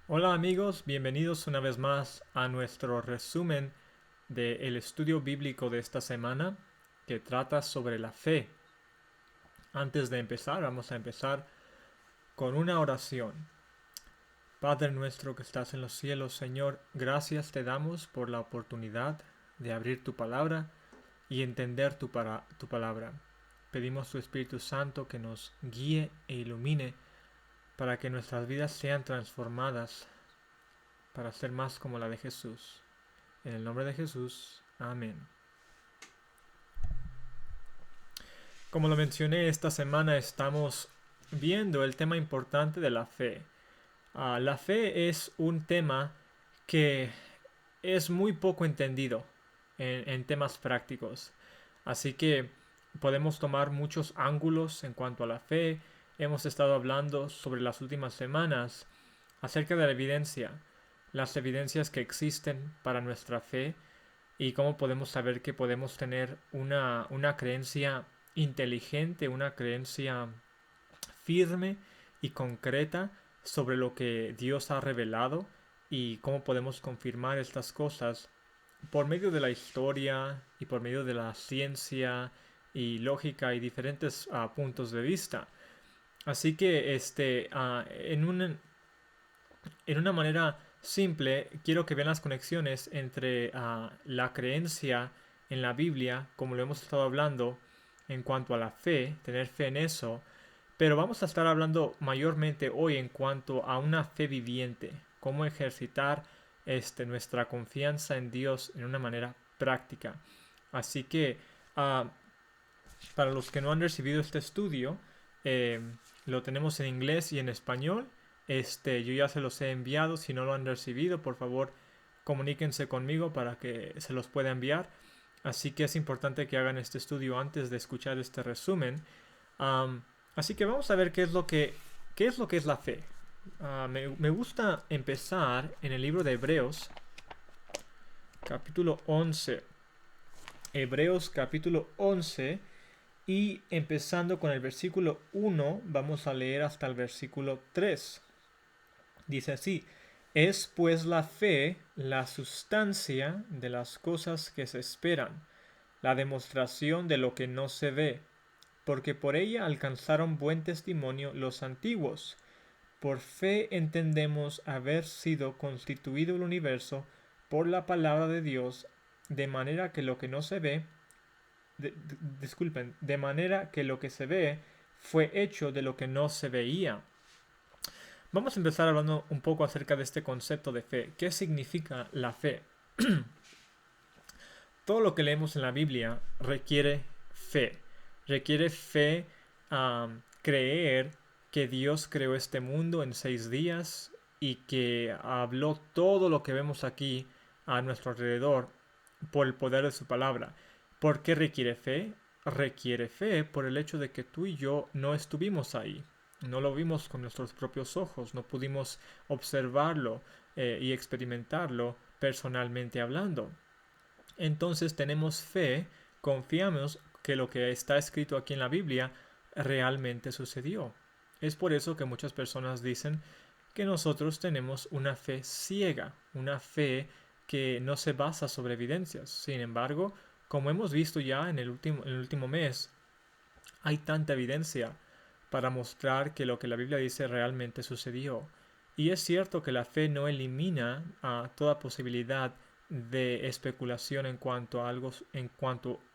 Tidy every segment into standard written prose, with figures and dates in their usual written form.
Hola amigos, bienvenidos una vez más a nuestro resumen del estudio bíblico de esta semana que trata sobre la fe. Antes de empezar, vamos a empezar con una oración. Padre nuestro que estás en los cielos, Señor, gracias te damos por la oportunidad de abrir tu palabra y entender tu palabra. Pedimos tu Espíritu Santo que nos guíe e ilumine para que nuestras vidas sean transformadas para ser más como la de Jesús. En el nombre de Jesús. Amén. Como lo mencioné, esta semana estamos viendo el tema importante de la fe. La fe es un tema que es muy poco entendido en temas prácticos. Así que podemos tomar muchos ángulos en cuanto a la fe. Hemos estado hablando sobre las últimas semanas acerca de la evidencia, las evidencias que existen para nuestra fe y cómo podemos saber que podemos tener una creencia inteligente, una creencia firme y concreta sobre lo que Dios ha revelado y cómo podemos confirmar estas cosas por medio de la historia y por medio de la ciencia y lógica y diferentes puntos de vista. Así que en una manera simple, quiero que vean las conexiones entre la creencia en la Biblia, como lo hemos estado hablando, en cuanto a la fe, tener fe en eso, pero vamos a estar hablando mayormente hoy en cuanto a una fe viviente, cómo ejercitar nuestra confianza en Dios en una manera práctica. Así que uh, para los que no han recibido este estudio, eh, lo tenemos en inglés y en español. Yo ya se los he enviado. Si no lo han recibido, por favor, comuníquense conmigo para que se los pueda enviar. Así que es importante que hagan este estudio antes de escuchar este resumen. Um, Así que vamos a ver qué es lo que es la fe. Me gusta empezar en el libro de Hebreos, capítulo 11. Hebreos, capítulo 11. Y empezando con el versículo 1, vamos a leer hasta el versículo 3. Dice así: es pues la fe la sustancia de las cosas que se esperan, la demostración de lo que no se ve, porque por ella alcanzaron buen testimonio los antiguos. Por fe entendemos haber sido constituido el universo por la palabra de Dios, de manera que lo que no se ve de manera que lo que se ve fue hecho de lo que no se veía. Vamos a empezar hablando un poco acerca de este concepto de fe. ¿Qué significa la fe? Todo lo que leemos en la Biblia requiere fe. Requiere fe, creer que Dios creó este mundo en 6 días y que habló todo lo que vemos aquí a nuestro alrededor por el poder de su palabra. ¿Por qué requiere fe? Requiere fe por el hecho de que tú y yo no estuvimos ahí. No lo vimos con nuestros propios ojos, no pudimos observarlo y experimentarlo personalmente hablando. Entonces tenemos fe, confiamos que lo que está escrito aquí en la Biblia realmente sucedió. Es por eso que muchas personas dicen que nosotros tenemos una fe ciega, una fe que no se basa sobre evidencias. Sin embargo, como hemos visto ya en el último mes, hay tanta evidencia para mostrar que lo que la Biblia dice realmente sucedió. Y es cierto que la fe no elimina toda posibilidad de especulación en cuanto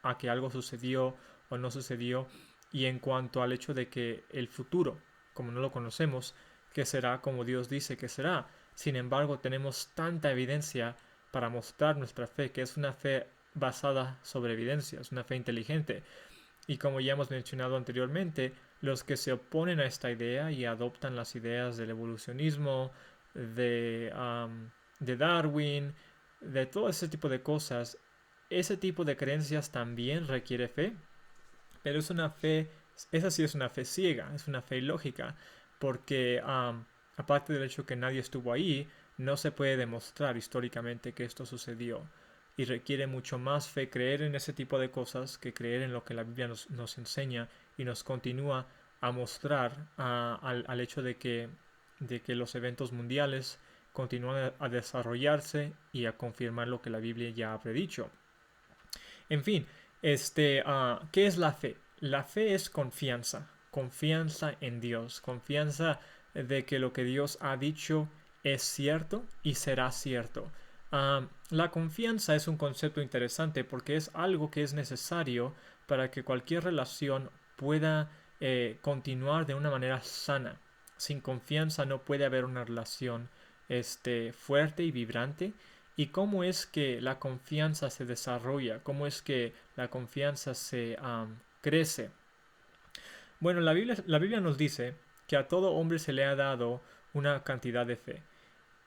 a que algo sucedió o no sucedió, y en cuanto al hecho de que el futuro, como no lo conocemos, que será como Dios dice que será. Sin embargo, tenemos tanta evidencia para mostrar nuestra fe, que es una fe basada sobre evidencias, una fe inteligente. Y como ya hemos mencionado anteriormente, los que se oponen a esta idea y adoptan las ideas del evolucionismo, de, de Darwin, de todo ese tipo de cosas, ese tipo de creencias también requiere fe, pero es una fe, esa sí es una fe ciega, es una fe ilógica, porque aparte del hecho que nadie estuvo ahí, no se puede demostrar históricamente que esto sucedió. Y requiere mucho más fe creer en ese tipo de cosas que creer en lo que la Biblia nos enseña y nos continúa a mostrar al hecho de que los eventos mundiales continúan a desarrollarse y a confirmar lo que la Biblia ya ha predicho. En fin, ¿qué es la fe? La fe es confianza, confianza en Dios, confianza de que lo que Dios ha dicho es cierto y será cierto. La confianza es un concepto interesante porque es algo que es necesario para que cualquier relación pueda continuar de una manera sana. Sin confianza no puede haber una relación fuerte y vibrante. ¿Y cómo es que la confianza se desarrolla? ¿Cómo es que la confianza se crece? Bueno, la Biblia nos dice que a todo hombre se le ha dado una cantidad de fe.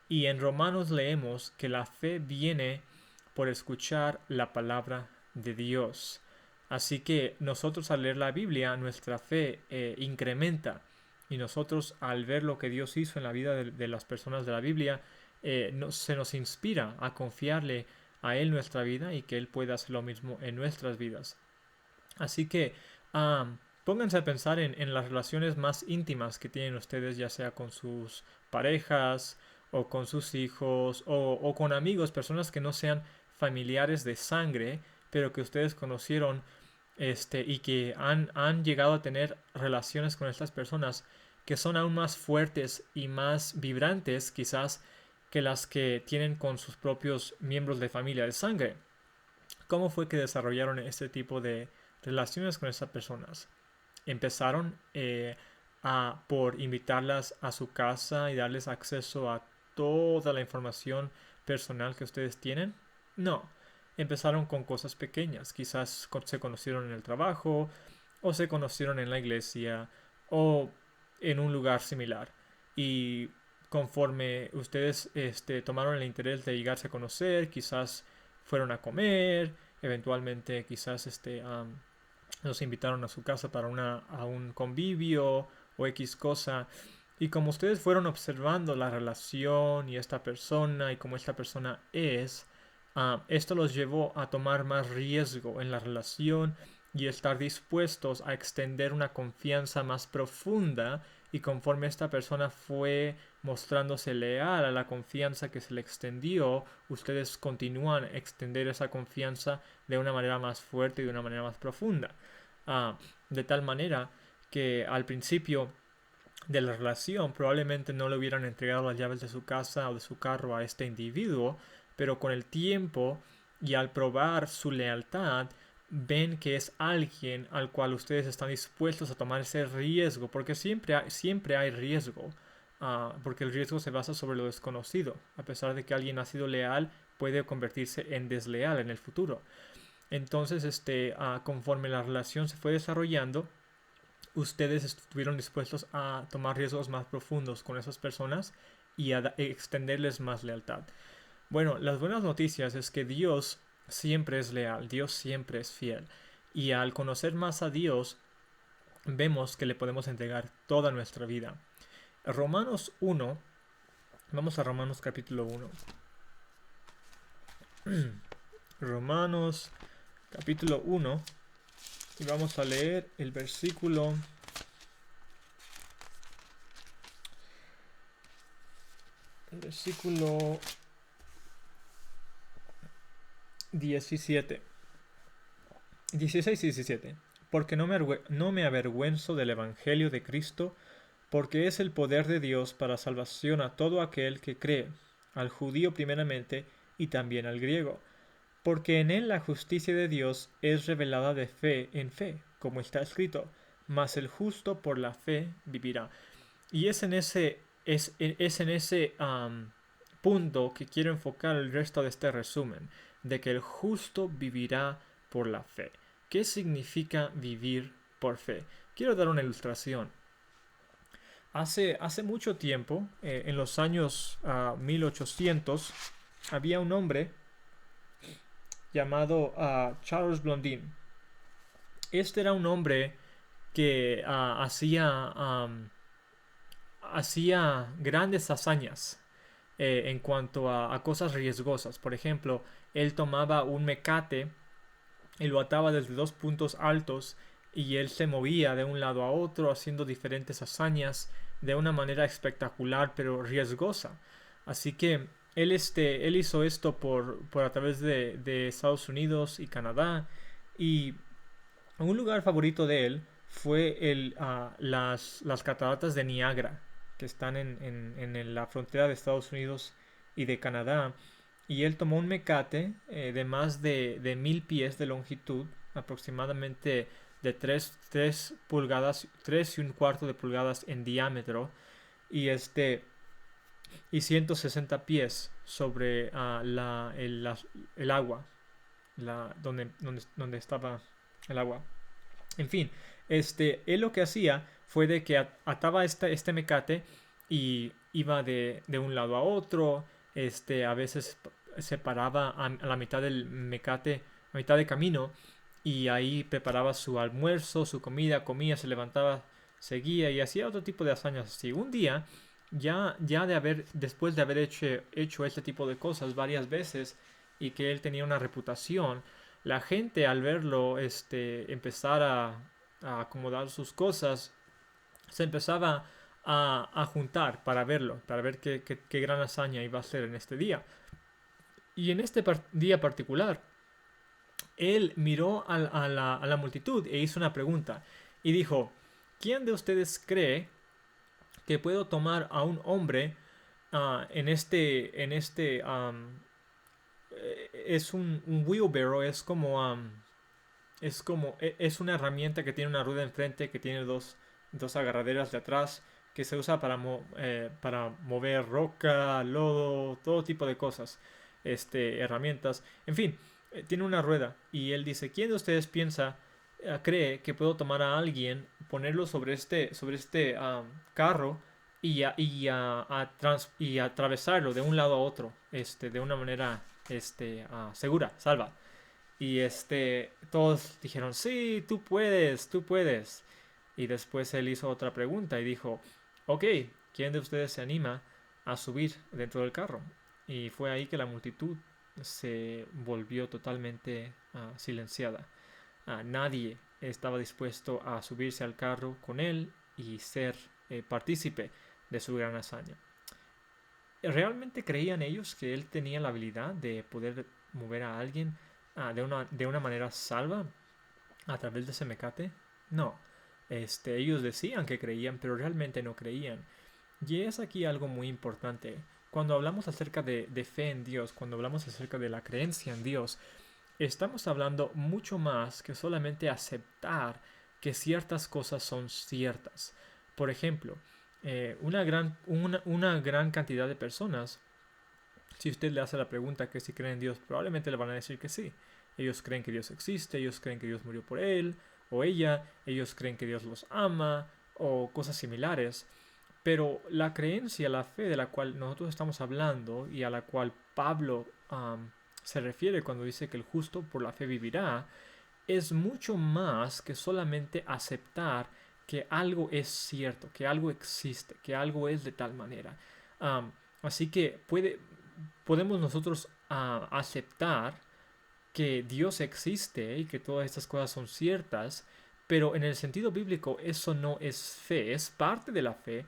Y en Romanos leemos que la fe viene por escuchar la palabra de Dios. Así que nosotros al leer la Biblia, nuestra fe incrementa. Y nosotros al ver lo que Dios hizo en la vida de las personas de la Biblia, se nos inspira a confiarle a Él nuestra vida y que Él pueda hacer lo mismo en nuestras vidas. Así que pónganse a pensar en las relaciones más íntimas que tienen ustedes, ya sea con sus parejas o con sus hijos o con amigos, personas que no sean familiares de sangre, pero que ustedes conocieron y que han llegado a tener relaciones con estas personas que son aún más fuertes y más vibrantes quizás que las que tienen con sus propios miembros de familia de sangre. ¿Cómo fue que desarrollaron este tipo de relaciones con esas personas? Empezaron por invitarlas a su casa y darles acceso a toda la información personal que ustedes tienen. No, empezaron con cosas pequeñas. Quizás se conocieron en el trabajo o se conocieron en la iglesia o en un lugar similar. Y conforme ustedes tomaron el interés de llegarse a conocer, quizás fueron a comer, eventualmente quizás nos invitaron a su casa para a un convivio o X cosa. Y como ustedes fueron observando la relación y esta persona y cómo esta persona es, esto los llevó a tomar más riesgo en la relación y estar dispuestos a extender una confianza más profunda, y conforme esta persona fue mostrándose leal a la confianza que se le extendió, ustedes continúan a extender esa confianza de una manera más fuerte y de una manera más profunda. De tal manera que al principio de la relación probablemente no le hubieran entregado las llaves de su casa o de su carro a este individuo, pero con el tiempo y al probar su lealtad, ven que es alguien al cual ustedes están dispuestos a tomar ese riesgo, porque siempre hay riesgo, porque el riesgo se basa sobre lo desconocido. A pesar de que alguien ha sido leal, puede convertirse en desleal en el futuro. Entonces, conforme la relación se fue desarrollando, ustedes estuvieron dispuestos a tomar riesgos más profundos con esas personas y a extenderles más lealtad. Bueno, las buenas noticias es que Dios siempre es leal, Dios siempre es fiel. Y al conocer más a Dios, vemos que le podemos entregar toda nuestra vida. Romanos 1, vamos a Romanos capítulo 1. Romanos capítulo 1 y vamos a leer el versículo 17. 16 y 17. Porque no me avergüenzo del Evangelio de Cristo, porque es el poder de Dios para salvación a todo aquel que cree, al judío primeramente y también al griego. Porque en él la justicia de Dios es revelada de fe en fe, como está escrito, mas el justo por la fe vivirá. Y es en ese punto que quiero enfocar el resto de este resumen, de que el justo vivirá por la fe. ¿Qué significa vivir por fe? Quiero dar una ilustración. Hace mucho tiempo, en los años 1800, había un hombre llamado Charles Blondin. Este era un hombre que hacía grandes hazañas en cuanto a cosas riesgosas. Por ejemplo, él tomaba un mecate y lo ataba desde dos puntos altos y él se movía de un lado a otro haciendo diferentes hazañas de una manera espectacular pero riesgosa. Así que él hizo esto por a través de Estados Unidos y Canadá. Y un lugar favorito de él fue las cataratas de Niágara, que están en la frontera de Estados Unidos y de Canadá. Y él tomó un mecate de más de 1000 pies de longitud, aproximadamente de 3 pulgadas, 3 1/4 de pulgadas en diámetro, y y 160 pies sobre el agua, donde estaba el agua. En fin, él lo que hacía fue de que ataba este mecate y iba de un lado a otro. A veces se paraba a la mitad del mecate, a mitad de camino, y ahí preparaba su almuerzo, su comida, comía, se levantaba, seguía y hacía otro tipo de hazañas así. Un día, después de haber hecho este tipo de cosas varias veces y que él tenía una reputación, la gente al verlo empezar a acomodar sus cosas, se empezaba a juntar para verlo, para ver qué gran hazaña iba a hacer en este día. Y en este día particular, él miró a la multitud e hizo una pregunta y dijo: ¿quién de ustedes cree que puedo tomar a un hombre es un wheelbarrow? Es una herramienta que tiene una rueda enfrente, que tiene dos agarraderas de atrás, que se usa para mover roca, lodo, todo tipo de cosas, herramientas, en fin, tiene una rueda. Y él dice: ¿quién de ustedes cree que puedo tomar a alguien, ponerlo sobre este carro y atravesarlo de un lado a otro, de una manera, segura, salva? Y todos dijeron: sí, tú puedes, tú puedes. Y después él hizo otra pregunta y dijo: ok, ¿quién de ustedes se anima a subir dentro del carro? Y fue ahí que la multitud se volvió totalmente silenciada. Nadie estaba dispuesto a subirse al carro con él y ser partícipe de su gran hazaña. ¿Realmente creían ellos que él tenía la habilidad de poder mover a alguien de una manera salva a través de ese mecate? No. Ellos decían que creían, pero realmente no creían. Y es aquí algo muy importante. Cuando hablamos acerca de fe en Dios, cuando hablamos acerca de la creencia en Dios, estamos hablando mucho más que solamente aceptar que ciertas cosas son ciertas. Por ejemplo, una gran cantidad de personas, si usted le hace la pregunta que si creen en Dios, probablemente le van a decir que sí. Ellos creen que Dios existe, ellos creen que Dios murió por él o ella, ellos creen que Dios los ama o cosas similares. Pero la creencia, la fe de la cual nosotros estamos hablando y a la cual Pablo se refiere cuando dice que el justo por la fe vivirá, es mucho más que solamente aceptar que algo es cierto, que algo existe, que algo es de tal manera. Así que podemos nosotros aceptar que Dios existe y que todas estas cosas son ciertas, pero en el sentido bíblico eso no es fe, es parte de la fe,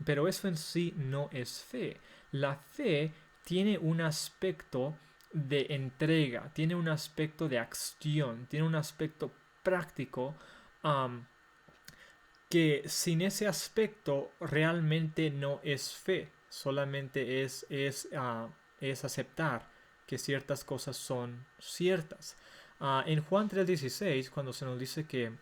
pero eso en sí no es fe. La fe tiene un aspecto de entrega, tiene un aspecto de acción, tiene un aspecto práctico, um, que sin ese aspecto realmente no es fe, solamente es aceptar que ciertas cosas son ciertas. En Juan 3:16, cuando se nos dice que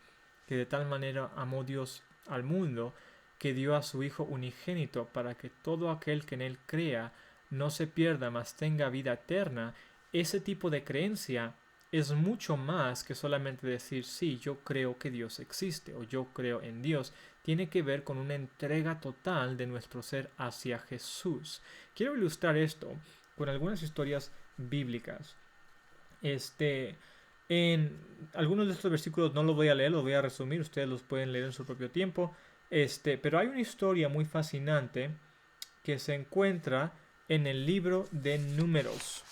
de tal manera amó Dios al mundo, que dio a su Hijo unigénito para que todo aquel que en él crea no se pierda, mas tenga vida eterna, ese tipo de creencia es mucho más que solamente decir: sí, yo creo que Dios existe o yo creo en Dios. Tiene que ver con una entrega total de nuestro ser hacia Jesús. Quiero ilustrar esto con algunas historias bíblicas. En algunos de estos versículos no los voy a leer, los voy a resumir, ustedes los pueden leer en su propio tiempo. Pero hay una historia muy fascinante que se encuentra en el libro de Números.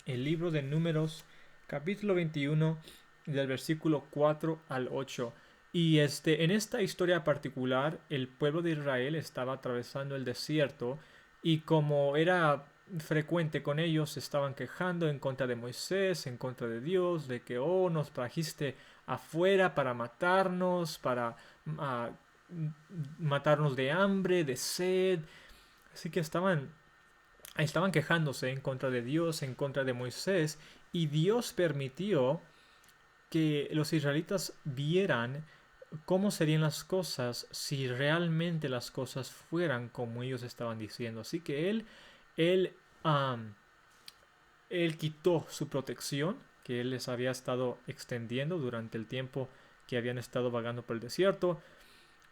El libro de Números, capítulo 21, del versículo 4 al 8. Y en esta historia particular, el pueblo de Israel estaba atravesando el desierto Y como era frecuente con ellos, se estaban quejando en contra de Moisés, en contra de Dios, de que, oh, nos trajiste afuera para matarnos, para ah, matarnos de hambre, de sed. Así que estaban quejándose en contra de Dios, en contra de Moisés, y Dios permitió que los israelitas vieran cómo serían las cosas si realmente las cosas fueran como ellos estaban diciendo. Así que él, am, él quitó su protección que él les había estado extendiendo durante el tiempo que habían estado vagando por el desierto.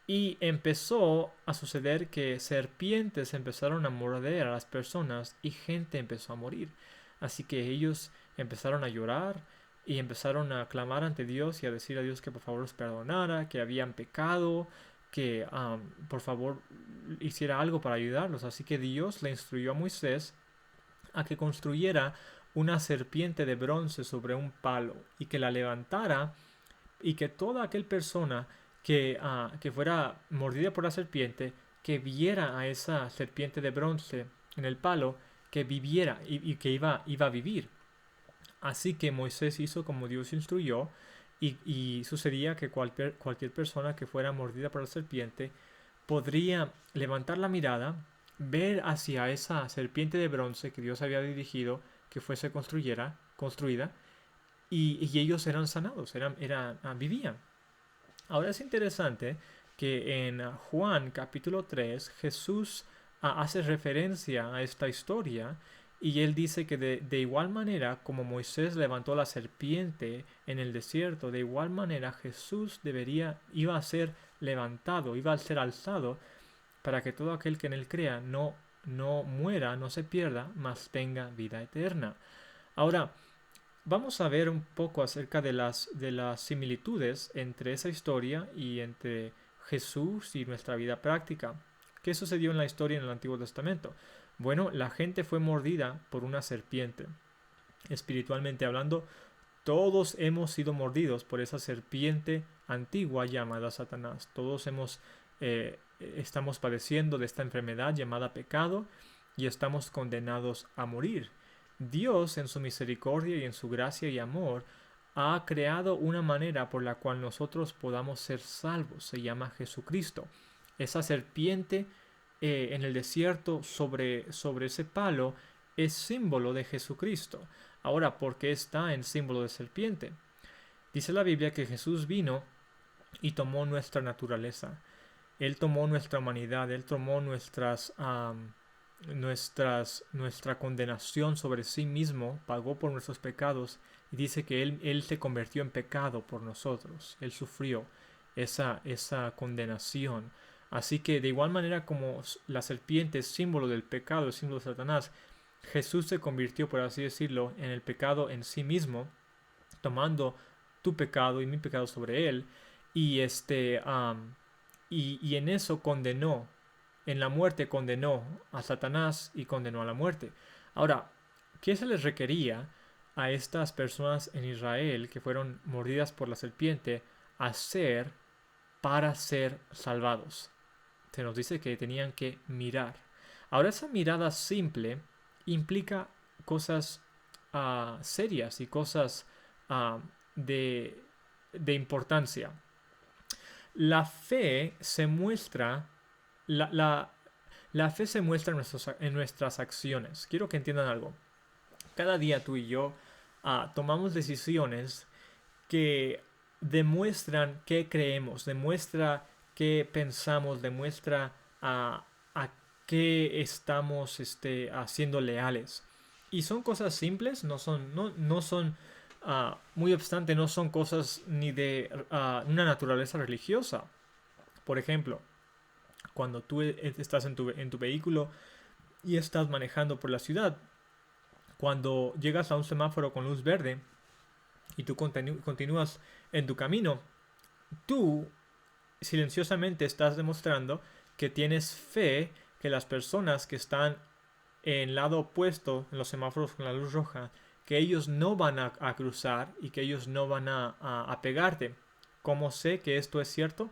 Y empezó a suceder que serpientes empezaron a morder a las personas y gente empezó a morir. Así que ellos empezaron a llorar y empezaron a clamar ante Dios y a decir a Dios que por favor los perdonara, que habían pecado, que por favor hiciera algo para ayudarlos. Así que Dios le instruyó a Moisés a que construyera una serpiente de bronce sobre un palo y que la levantara y que toda aquella persona que fuera mordida por la serpiente, que viera a esa serpiente de bronce en el palo, que viviera y que iba a vivir. Así que Moisés hizo como Dios instruyó y sucedía que cualquier persona que fuera mordida por la serpiente podría levantar la mirada, ver hacia esa serpiente de bronce que Dios había dirigido que fuese construida, y ellos eran sanados, vivían. Ahora es interesante que en Juan capítulo 3 Jesús hace referencia a esta historia y él dice que de igual manera como Moisés levantó la serpiente en el desierto, de igual manera Jesús iba a ser levantado, iba a ser alzado para que todo aquel que en él crea no muera, no se pierda, mas tenga vida eterna. Ahora, vamos a ver un poco acerca de las similitudes entre esa historia y entre Jesús y nuestra vida práctica. ¿Qué sucedió en la historia en el Antiguo Testamento? Bueno, la gente fue mordida por una serpiente. Espiritualmente hablando, todos hemos sido mordidos por esa serpiente antigua llamada Satanás. Todos estamos padeciendo de esta enfermedad llamada pecado y estamos condenados a morir. Dios, en su misericordia y en su gracia y amor, ha creado una manera por la cual nosotros podamos ser salvos. Se llama Jesucristo. Esa serpiente en el desierto sobre ese palo es símbolo de Jesucristo. Ahora, ¿por qué está en símbolo de serpiente? Dice la Biblia que Jesús vino y tomó nuestra naturaleza. Él tomó nuestra humanidad, Él tomó nuestra condenación sobre sí mismo, pagó por nuestros pecados y dice que Él se convirtió en pecado por nosotros. Él sufrió esa condenación. Así que de igual manera como la serpiente es símbolo del pecado, es símbolo de Satanás, Jesús se convirtió, por así decirlo, en el pecado en sí mismo, tomando tu pecado y mi pecado sobre él, y y en eso condenó, en la muerte condenó a Satanás y condenó a la muerte. Ahora, ¿qué se les requería a estas personas en Israel que fueron mordidas por la serpiente hacer para ser salvados? Se nos dice que tenían que mirar. Ahora, esa mirada simple implica cosas serias y cosas de, de importancia. La fe se muestra, la fe se muestra en nuestras acciones. Quiero que entiendan algo. Cada día tú y yo tomamos decisiones que demuestran qué creemos, demuestra qué pensamos, demuestra a qué estamos haciendo leales. Y son cosas simples, no son muy obstante, no son cosas ni de una naturaleza religiosa. Por ejemplo, cuando tú estás en tu vehículo y estás manejando por la ciudad, cuando llegas a un semáforo con luz verde y tú continúas en tu camino, tú silenciosamente estás demostrando que tienes fe que las personas que están en el lado opuesto en los semáforos con la luz roja, que ellos no van a cruzar y que ellos no van a pegarte. ¿Cómo sé que esto es cierto?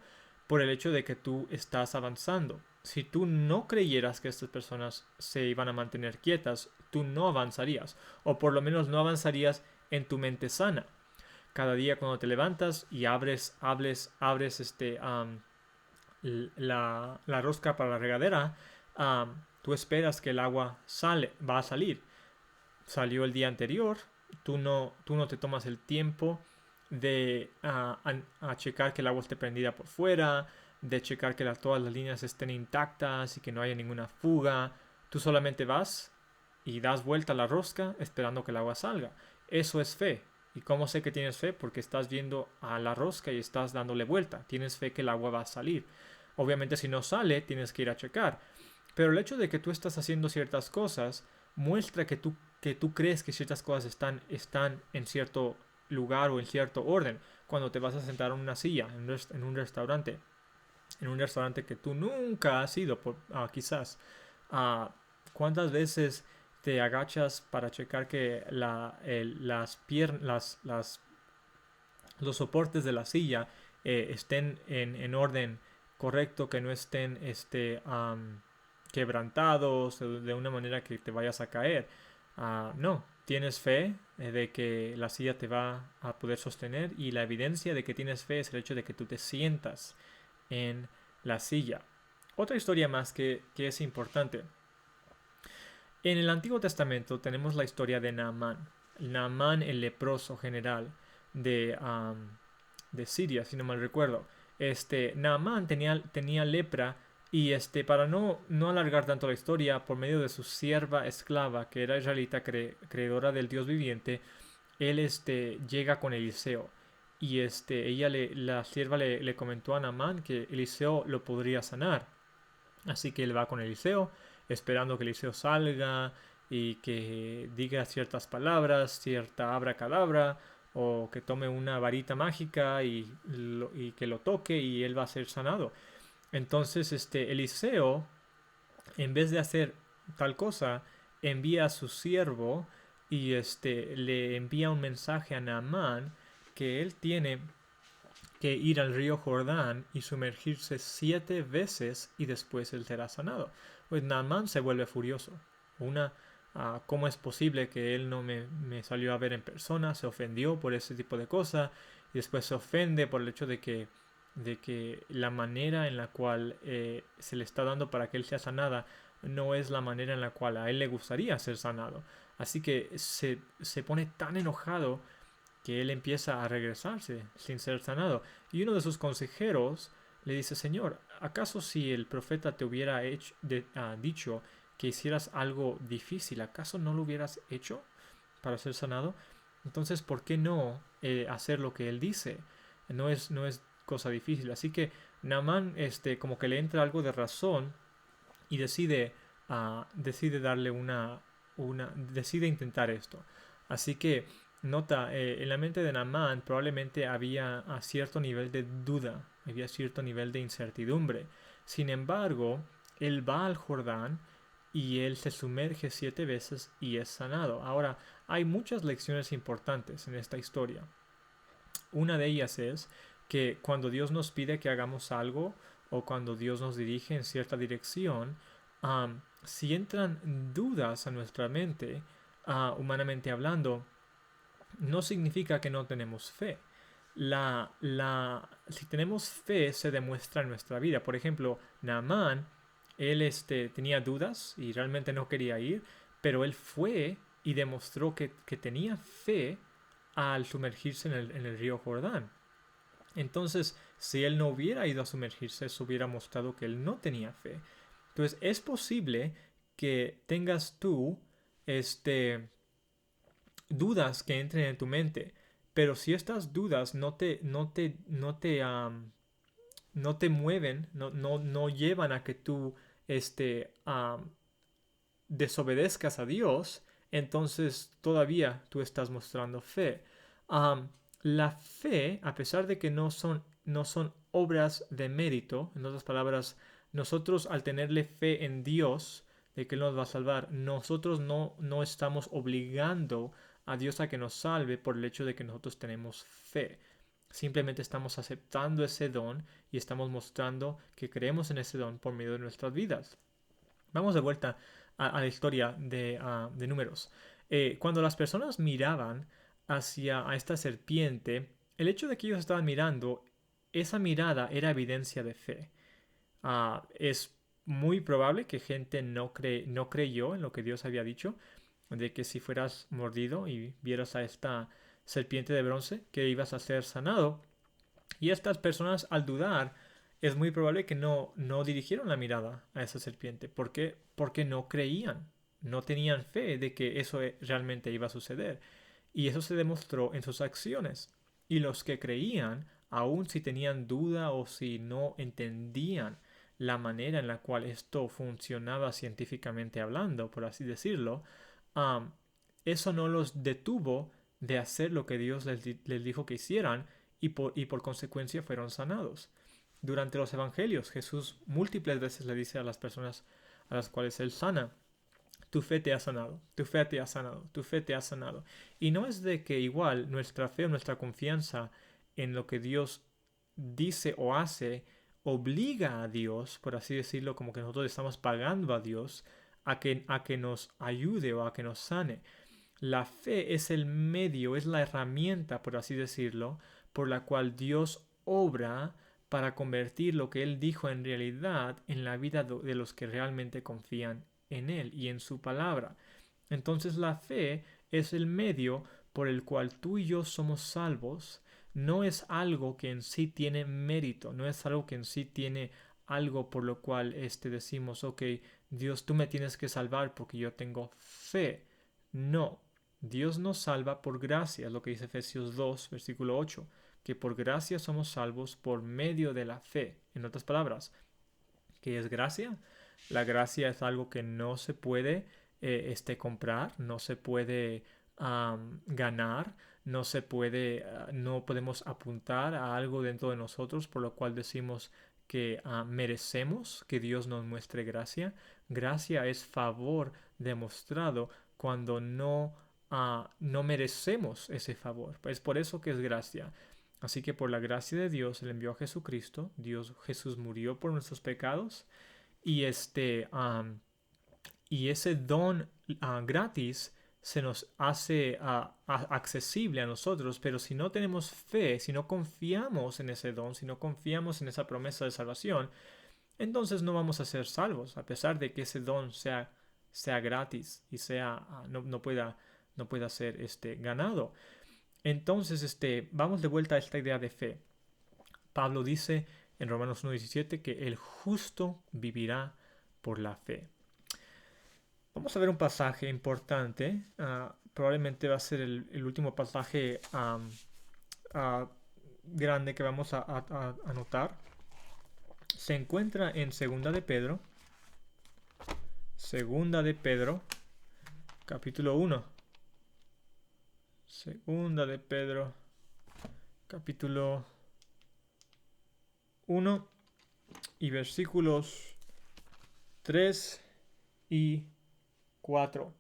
Por el hecho de que tú estás avanzando. si tú no creyeras que estas personas se iban a mantener quietas, tú no avanzarías, o por lo menos no avanzarías en tu mente sana. Cada día cuando te levantas y abres la rosca para la regadera, tú esperas que el agua va a salir. Salió el día anterior, tú no te tomas el tiempo de checar que el agua esté prendida por fuera, de checar que todas las líneas estén intactas y que no haya ninguna fuga. Tú solamente vas y das vuelta a la rosca esperando que el agua salga. Eso es fe. ¿Y cómo sé que tienes fe? Porque estás viendo a la rosca y estás dándole vuelta. Tienes fe que el agua va a salir. Obviamente si no sale, tienes que ir a checar. Pero el hecho de que tú estás haciendo ciertas cosas muestra que tú crees que ciertas cosas están en cierto lugar o en cierto orden. Cuando te vas a sentar en una silla, en un restaurante, que tú nunca has ido, quizás, ah, ¿cuántas veces te agachas para checar que los soportes de la silla estén en orden correcto, que no estén quebrantados de una manera que te vayas a caer? No, tienes fe de que la silla te va a poder sostener, y la evidencia de que tienes fe es el hecho de que tú te sientas en la silla. Otra historia más que es importante. En el Antiguo Testamento tenemos la historia de Naamán. Naamán, el leproso general de Siria, si no mal recuerdo. Naamán tenía lepra, y para no alargar tanto la historia, por medio de su sierva esclava, que era israelita, creedora del Dios viviente, él llega con Eliseo. Y la sierva le comentó a Naamán que Eliseo lo podría sanar. Así que él va con Eliseo, esperando que Eliseo salga y que diga ciertas palabras, cierta abracadabra, o que tome una varita mágica y que lo toque y él va a ser sanado. Entonces, Eliseo, en vez de hacer tal cosa, envía a su siervo y le envía un mensaje a Naamán que él tiene que ir al río Jordán y sumergirse 7 veces y después él será sanado. Pues Naamán se vuelve furioso. ¿Cómo es posible que él no me salió a ver en persona? Se ofendió por ese tipo de cosas, y después se ofende por el hecho de que la manera en la cual se le está dando para que él sea sanada no es la manera en la cual a él le gustaría ser sanado. Así que se pone tan enojado que él empieza a regresarse sin ser sanado. Y uno de sus consejeros le dice: Señor, ¿acaso si el profeta te hubiera dicho que hicieras algo difícil, acaso no lo hubieras hecho para ser sanado? Entonces, ¿por qué no hacer lo que él dice? No es cosa difícil. Así que Naamán como que le entra algo de razón y decide darle decide intentar esto. Así que nota, en la mente de Naamán probablemente había cierto nivel de duda, había cierto nivel de incertidumbre. Sin embargo, él va al Jordán y él se sumerge 7 veces y es sanado. Ahora, hay muchas lecciones importantes en esta historia. Una de ellas es que cuando Dios nos pide que hagamos algo, o cuando Dios nos dirige en cierta dirección, si entran dudas a nuestra mente, humanamente hablando, no significa que no tenemos fe. Si tenemos fe, se demuestra en nuestra vida. Por ejemplo, Naamán, él tenía dudas y realmente no quería ir, pero él fue y demostró que tenía fe al sumergirse en el río Jordán. Entonces, si él no hubiera ido a sumergirse, eso hubiera mostrado que él no tenía fe. Entonces, es posible que tengas tú dudas que entren en tu mente, pero si estas dudas no te mueven, no llevan a que tú desobedezcas a Dios, entonces todavía tú estás mostrando fe. Am, la fe, a pesar de que no son obras de mérito, en otras palabras, nosotros al tenerle fe en Dios, de que Él nos va a salvar, nosotros no estamos obligando a Dios a que nos salve por el hecho de que nosotros tenemos fe. Simplemente estamos aceptando ese don y estamos mostrando que creemos en ese don por medio de nuestras vidas. Vamos de vuelta a la historia de Números. Cuando las personas miraban hacia a esta serpiente, el hecho de que ellos estaban mirando, esa mirada era evidencia de fe. Es muy probable que gente no creyó en lo que Dios había dicho, de que si fueras mordido y vieras a esta serpiente de bronce, que ibas a ser sanado. Y estas personas, al dudar, es muy probable que no dirigieron la mirada a esa serpiente. ¿Por qué? Porque no creían, no tenían fe de que eso realmente iba a suceder. Y eso se demostró en sus acciones. Y los que creían, aun si tenían duda o si no entendían la manera en la cual esto funcionaba científicamente hablando, por así decirlo, um, eso no los detuvo de hacer lo que Dios les dijo que hicieran y por consecuencia fueron sanados. Durante los evangelios, Jesús múltiples veces le dice a las personas a las cuales Él sana, tu fe te ha sanado, tu fe te ha sanado, tu fe te ha sanado. Y no es de que igual nuestra fe o nuestra confianza en lo que Dios dice o hace obliga a Dios, por así decirlo, como que nosotros estamos pagando a Dios a que nos ayude o a que nos sane. La fe es el medio, es la herramienta, por así decirlo, por la cual Dios obra para convertir lo que Él dijo en realidad en la vida de los que realmente confían en Él y en su palabra. Entonces la fe es el medio por el cual tú y yo somos salvos. No es algo que en sí tiene mérito, no es algo que en sí tiene algo por lo cual decimos, ok, Dios, tú me tienes que salvar porque yo tengo fe. No, Dios nos salva por gracia, es lo que dice Efesios 2, versículo 8, que por gracia somos salvos por medio de la fe. En otras palabras, ¿qué es gracia? La gracia es algo que no se puede comprar, no se puede ganar, no se puede, no podemos apuntar a algo dentro de nosotros por lo cual decimos que merecemos que Dios nos muestre gracia. Gracia es favor demostrado cuando no merecemos ese favor. Es por eso que es gracia. Así que por la gracia de Dios, Él envió a Jesucristo. Jesús murió por nuestros pecados. Y y ese don gratis se nos hace accesible a nosotros, pero si no tenemos fe, si no confiamos en ese don, si no confiamos en esa promesa de salvación, entonces no vamos a ser salvos, a pesar de que ese don sea gratis y no pueda ser ganado. Entonces, vamos de vuelta a esta idea de fe. Pablo dice en Romanos 1:17 que el justo vivirá por la fe. Vamos a ver un pasaje importante. Probablemente va a ser el último pasaje grande que vamos a anotar. Se encuentra en Segunda de Pedro. Segunda de Pedro, capítulo 1. Segunda de Pedro, capítulo 1 y versículos 3 y 4.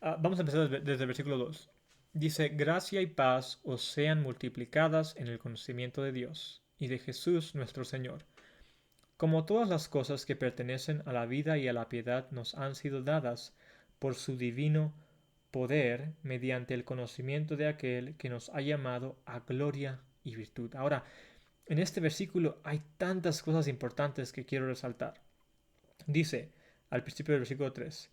Vamos a empezar desde el versículo 2. Dice, gracia y paz os sean multiplicadas en el conocimiento de Dios y de Jesús nuestro Señor. Como todas las cosas que pertenecen a la vida y a la piedad nos han sido dadas por su divino poder mediante el conocimiento de aquel que nos ha llamado a gloria y virtud. Ahora, en este versículo hay tantas cosas importantes que quiero resaltar. Dice, al principio del versículo 3,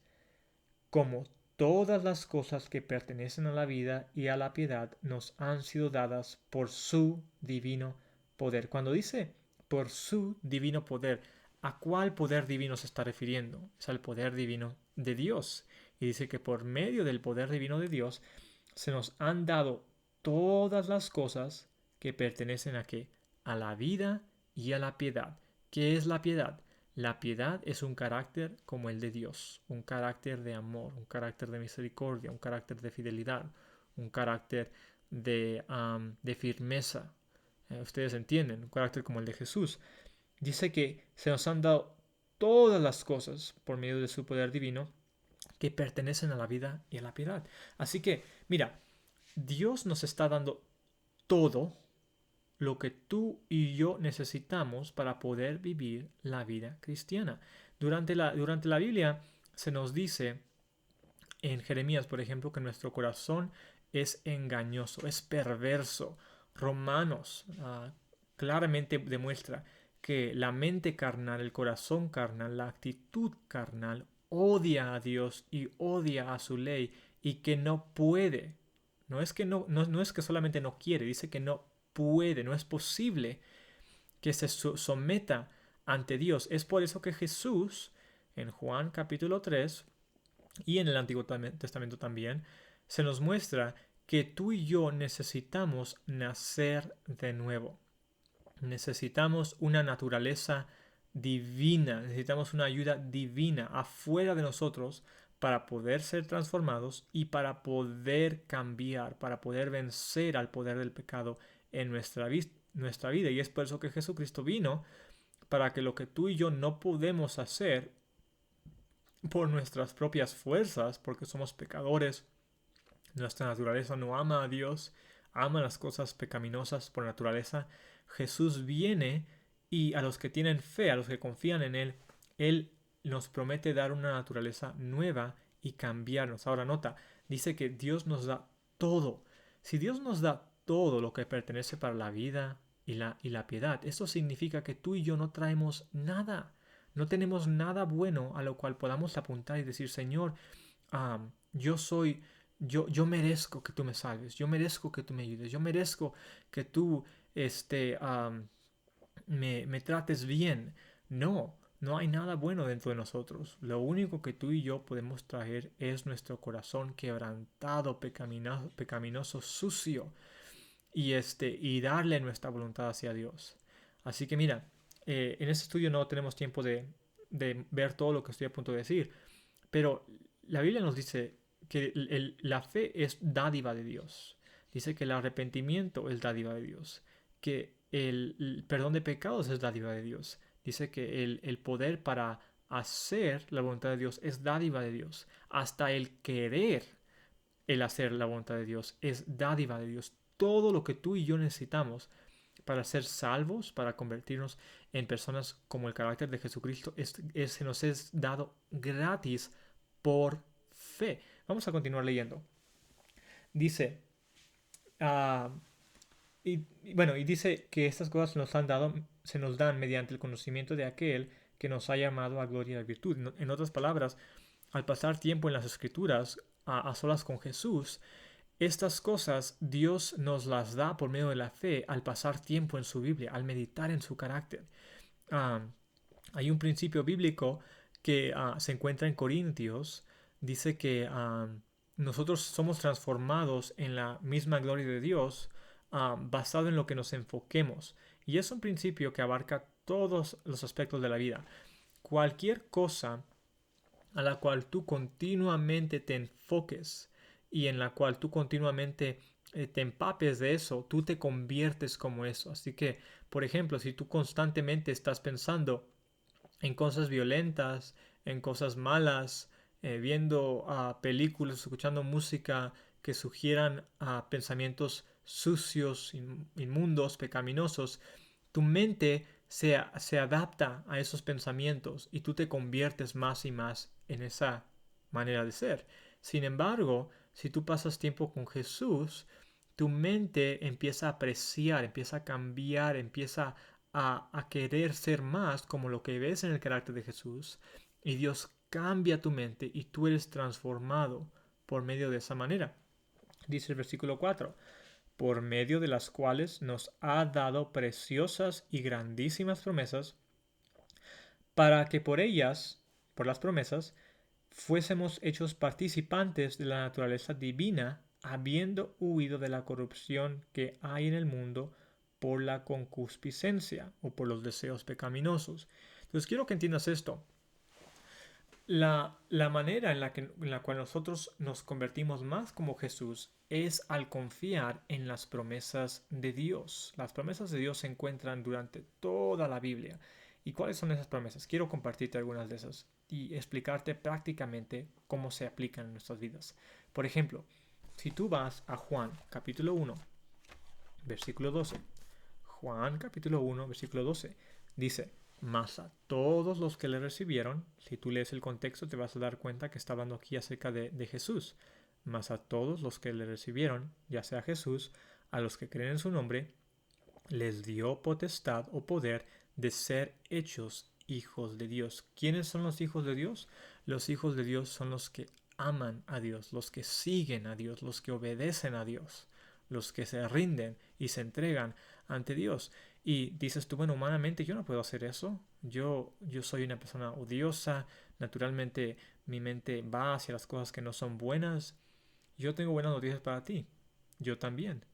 como todas las cosas que pertenecen a la vida y a la piedad nos han sido dadas por su divino poder. Cuando dice por su divino poder, ¿a cuál poder divino se está refiriendo? Es al poder divino de Dios. Y dice que por medio del poder divino de Dios se nos han dado todas las cosas que pertenecen a ¿qué? A la vida y a la piedad. ¿Qué es la piedad? La piedad es un carácter como el de Dios, un carácter de amor, un carácter de misericordia, un carácter de fidelidad, un carácter de firmeza. Ustedes entienden, un carácter como el de Jesús. Dice que se nos han dado todas las cosas por medio de su poder divino que pertenecen a la vida y a la piedad. Así que, mira, Dios nos está dando todo lo que tú y yo necesitamos para poder vivir la vida cristiana. Durante la Biblia se nos dice en Jeremías, por ejemplo, que nuestro corazón es engañoso, es perverso. Romanos claramente demuestra que la mente carnal, el corazón carnal, la actitud carnal odia a Dios y odia a su ley y que no puede. No es que solamente no quiere, dice que no puede, no es posible que se someta ante Dios. Es por eso que Jesús, en Juan capítulo 3 y en el Antiguo Testamento también, se nos muestra que tú y yo necesitamos nacer de nuevo. Necesitamos una naturaleza divina, necesitamos una ayuda divina afuera de nosotros para poder ser transformados y para poder cambiar, para poder vencer al poder del pecado en nuestra vida. Y es por eso que Jesucristo vino, para que lo que tú y yo no podemos hacer por nuestras propias fuerzas, porque somos pecadores, nuestra naturaleza no ama a Dios, ama las cosas pecaminosas por naturaleza. Jesús viene y a los que tienen fe, a los que confían en Él nos promete dar una naturaleza nueva y cambiarnos. Ahora nota, dice que Dios nos da todo. Si Dios nos da todo lo que pertenece para la vida y la piedad, eso significa que tú y yo no traemos nada. No tenemos nada bueno a lo cual podamos apuntar y decir, Señor, yo soy, yo merezco que tú me salves, yo merezco que tú me ayudes, yo merezco que tú me trates bien. No hay nada bueno dentro de nosotros. Lo único que tú y yo podemos traer es nuestro corazón quebrantado, pecaminoso, sucio, y darle nuestra voluntad hacia Dios. Así que mira, en este estudio no tenemos tiempo de ver todo lo que estoy a punto de decir, pero la Biblia nos dice que la fe es dádiva de Dios. Dice que el arrepentimiento es dádiva de Dios, que el perdón de pecados es dádiva de Dios. Dice que el poder para hacer la voluntad de Dios es dádiva de Dios. Hasta el querer el hacer la voluntad de Dios es dádiva de Dios. Todo lo que tú y yo necesitamos para ser salvos, para convertirnos en personas como el carácter de Jesucristo, se nos es dado gratis por fe. Vamos a continuar leyendo. Dice, ah, y dice que estas cosas se nos dan mediante el conocimiento de aquel que nos ha llamado a gloria y a virtud. En otras palabras, al pasar tiempo en las Escrituras, a solas con Jesús, estas cosas Dios nos las da por medio de la fe al pasar tiempo en su Biblia, al meditar en su carácter. Hay un principio bíblico que se encuentra en Corintios. Dice que nosotros somos transformados en la misma gloria de Dios basado en lo que nos enfoquemos. Y es un principio que abarca todos los aspectos de la vida. Cualquier cosa a la cual tú continuamente te enfoques y en la cual tú continuamente te empapes de eso, tú te conviertes como eso. Así que, por ejemplo, si tú constantemente estás pensando en cosas violentas, en cosas malas, viendo películas, escuchando música que sugieran pensamientos sucios, inmundos, pecaminosos, tu mente se adapta a esos pensamientos y tú te conviertes más y más en esa manera de ser. Sin embargo, si tú pasas tiempo con Jesús, tu mente empieza a apreciar, empieza a cambiar, empieza a querer ser más como lo que ves en el carácter de Jesús, y Dios cambia tu mente y tú eres transformado por medio de esa manera. Dice el versículo 4, por medio de las cuales nos ha dado preciosas y grandísimas promesas, para que por ellas, por las promesas, fuésemos hechos participantes de la naturaleza divina, habiendo huido de la corrupción que hay en el mundo por la concupiscencia o por los deseos pecaminosos. Entonces quiero que entiendas esto. La manera en la cual nosotros nos convertimos más como Jesús es al confiar en las promesas de Dios. Las promesas de Dios se encuentran durante toda la Biblia. ¿Y cuáles son esas promesas? Quiero compartirte algunas de esas y explicarte prácticamente cómo se aplican en nuestras vidas. Por ejemplo, si tú vas a Juan capítulo 1, versículo 12. Juan capítulo 1, versículo 12. Dice, mas a todos los que le recibieron, si tú lees el contexto te vas a dar cuenta que está hablando aquí acerca de Jesús. Mas a todos los que le recibieron, ya sea Jesús, a los que creen en su nombre, les dio potestad o poder de ser hechos hijos de Dios. ¿Quiénes son los hijos de Dios? Los hijos de Dios son los que aman a Dios, los que siguen a Dios, los que obedecen a Dios, los que se rinden y se entregan ante Dios. Y dices tú, bueno, humanamente yo no puedo hacer eso. Yo soy una persona odiosa, naturalmente mi mente va hacia las cosas que no son buenas. Yo tengo buenas noticias para ti. Yo también.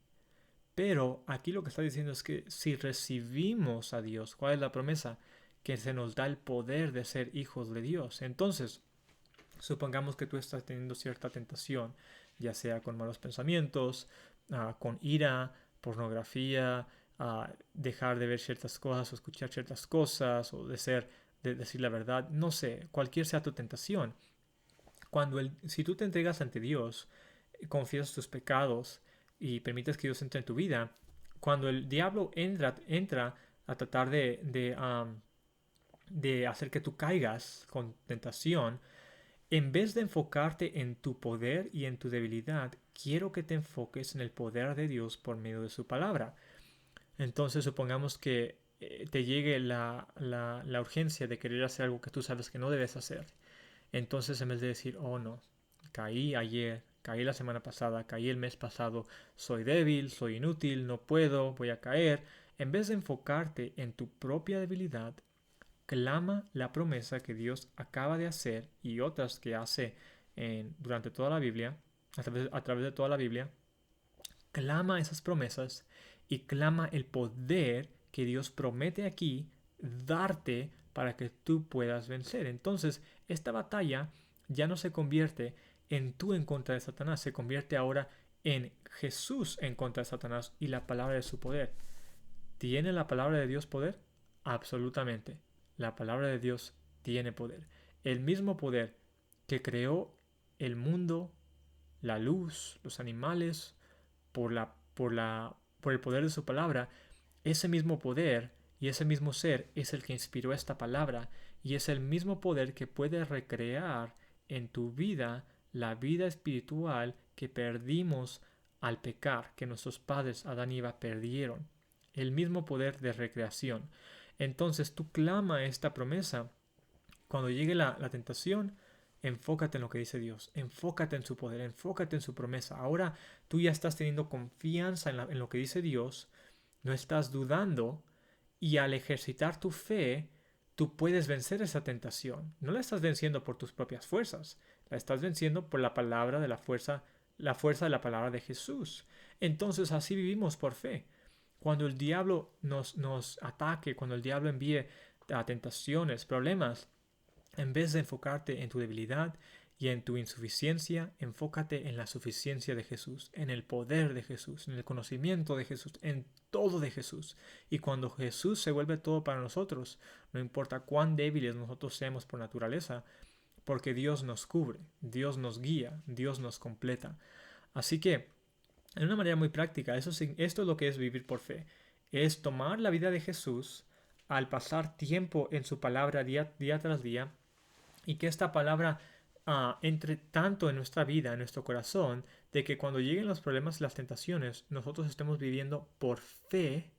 Pero aquí lo que está diciendo es que si recibimos a Dios, ¿cuál es la promesa? Que se nos da el poder de ser hijos de Dios. Entonces, supongamos que tú estás teniendo cierta tentación, ya sea con malos pensamientos, con ira, pornografía, dejar de ver ciertas cosas o escuchar ciertas cosas o de decir la verdad, no sé, cualquier sea tu tentación. Si tú te entregas ante Dios, confiesas tus pecados y permites que Dios entre en tu vida, cuando el diablo entra a tratar de hacer que tú caigas con tentación, en vez de enfocarte en tu poder y en tu debilidad, quiero que te enfoques en el poder de Dios por medio de su palabra. Entonces supongamos que te llegue la urgencia de querer hacer algo que tú sabes que no debes hacer. Entonces en vez de decir, oh no, caí ayer, caí la semana pasada, caí el mes pasado, soy débil, soy inútil, no puedo, voy a caer, en vez de enfocarte en tu propia debilidad, clama la promesa que Dios acaba de hacer y otras que hace durante toda la Biblia, a través de toda la Biblia, clama esas promesas y clama el poder que Dios promete aquí darte para que tú puedas vencer. Entonces, esta batalla ya no se convierte en tú en contra de Satanás, se convierte ahora en Jesús en contra de Satanás y la palabra de su poder. ¿Tiene la palabra de Dios poder? Absolutamente. La palabra de Dios tiene poder. El mismo poder que creó el mundo, la luz, los animales, por el poder de su palabra, ese mismo poder y ese mismo ser es el que inspiró esta palabra y es el mismo poder que puede recrear en tu vida la vida espiritual que perdimos al pecar, que nuestros padres Adán y Eva perdieron. El mismo poder de recreación. Entonces tú clama esta promesa. Cuando llegue la tentación, enfócate en lo que dice Dios, enfócate en su poder, enfócate en su promesa. Ahora tú ya estás teniendo confianza en lo que dice Dios, no estás dudando y al ejercitar tu fe, tú puedes vencer esa tentación. No la estás venciendo por tus propias fuerzas, la estás venciendo por la palabra de la fuerza de la palabra de Jesús. Entonces así vivimos por fe. Cuando el diablo nos ataque, cuando el diablo envíe a tentaciones, problemas, en vez de enfocarte en tu debilidad y en tu insuficiencia, enfócate en la suficiencia de Jesús, en el poder de Jesús, en el conocimiento de Jesús, en todo de Jesús. Y cuando Jesús se vuelve todo para nosotros, no importa cuán débiles nosotros seamos por naturaleza, porque Dios nos cubre, Dios nos guía, Dios nos completa. Así que, de una manera muy práctica, esto es lo que es vivir por fe. Es tomar la vida de Jesús al pasar tiempo en su palabra día tras día y que esta palabra entre tanto en nuestra vida, en nuestro corazón, de que cuando lleguen los problemas y las tentaciones, nosotros estemos viviendo por fe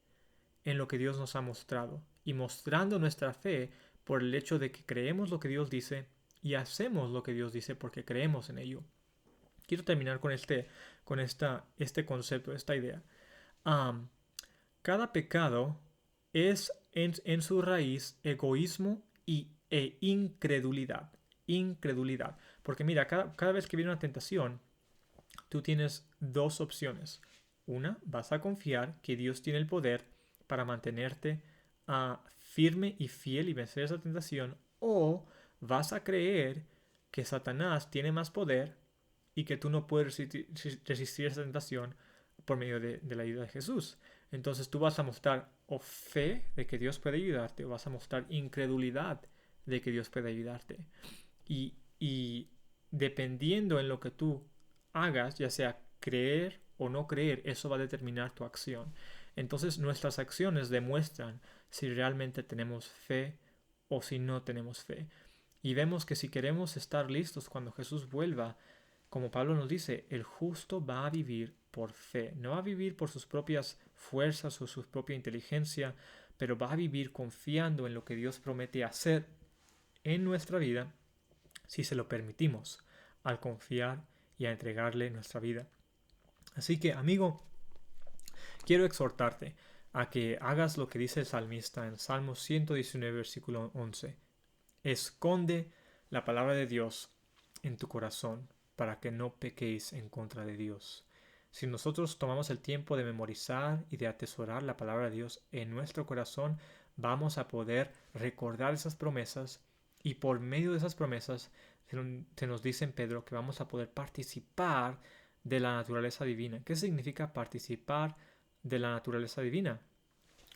en lo que Dios nos ha mostrado y mostrando nuestra fe por el hecho de que creemos lo que Dios dice y hacemos lo que Dios dice porque creemos en ello. Quiero terminar con este concepto, esta idea. Cada pecado es en su raíz egoísmo e incredulidad. Incredulidad. Porque mira, cada vez que viene una tentación, tú tienes dos opciones. Una, vas a confiar que Dios tiene el poder para mantenerte firme y fiel y vencer esa tentación. O vas a creer que Satanás tiene más poder y que tú no puedes resistir esa tentación por medio de la ayuda de Jesús. Entonces tú vas a mostrar o fe de que Dios puede ayudarte o vas a mostrar incredulidad de que Dios puede ayudarte. Y dependiendo en lo que tú hagas, ya sea creer o no creer, eso va a determinar tu acción. Entonces nuestras acciones demuestran si realmente tenemos fe o si no tenemos fe. Y vemos que si queremos estar listos cuando Jesús vuelva, como Pablo nos dice, el justo va a vivir por fe. No va a vivir por sus propias fuerzas o su propia inteligencia, pero va a vivir confiando en lo que Dios promete hacer en nuestra vida si se lo permitimos, al confiar y a entregarle nuestra vida. Así que, amigo, quiero exhortarte a que hagas lo que dice el salmista en Salmo 119, versículo 11. Esconde la palabra de Dios en tu corazón para que no pequéis en contra de Dios. Si nosotros tomamos el tiempo de memorizar y de atesorar la palabra de Dios en nuestro corazón, vamos a poder recordar esas promesas y por medio de esas promesas se nos dice en Pedro que vamos a poder participar de la naturaleza divina. ¿Qué significa participar de la naturaleza divina?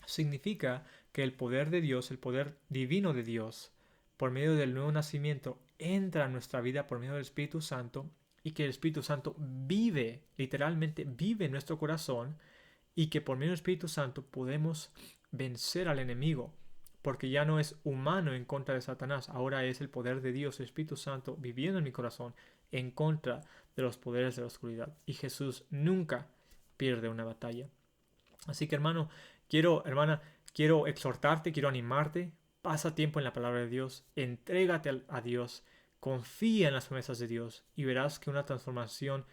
Significa que el poder de Dios, el poder divino de Dios, por medio del nuevo nacimiento, entra a nuestra vida por medio del Espíritu Santo y que el Espíritu Santo vive, literalmente vive en nuestro corazón y que por medio del Espíritu Santo podemos vencer al enemigo porque ya no es humano en contra de Satanás, ahora es el poder de Dios, el Espíritu Santo viviendo en mi corazón en contra de los poderes de la oscuridad. Y Jesús nunca pierde una batalla. Así que hermana, quiero exhortarte, quiero animarte. Pasa tiempo en la palabra de Dios, entrégate a Dios, confía en las promesas de Dios y verás que una transformación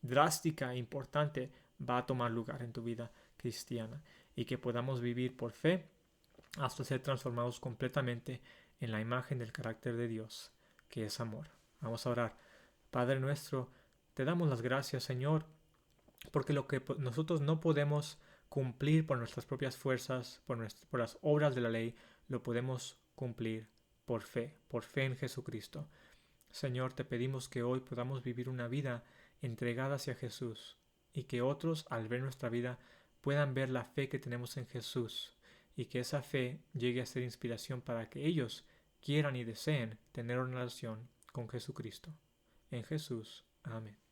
drástica e importante va a tomar lugar en tu vida cristiana y que podamos vivir por fe hasta ser transformados completamente en la imagen del carácter de Dios, que es amor. Vamos a orar. Padre nuestro, te damos las gracias, Señor, porque lo que nosotros no podemos cumplir por nuestras propias fuerzas, por las obras de la ley, lo podemos cumplir por fe en Jesucristo. Señor, te pedimos que hoy podamos vivir una vida entregada hacia Jesús y que otros, al ver nuestra vida, puedan ver la fe que tenemos en Jesús y que esa fe llegue a ser inspiración para que ellos quieran y deseen tener una relación con Jesucristo. En Jesús. Amén.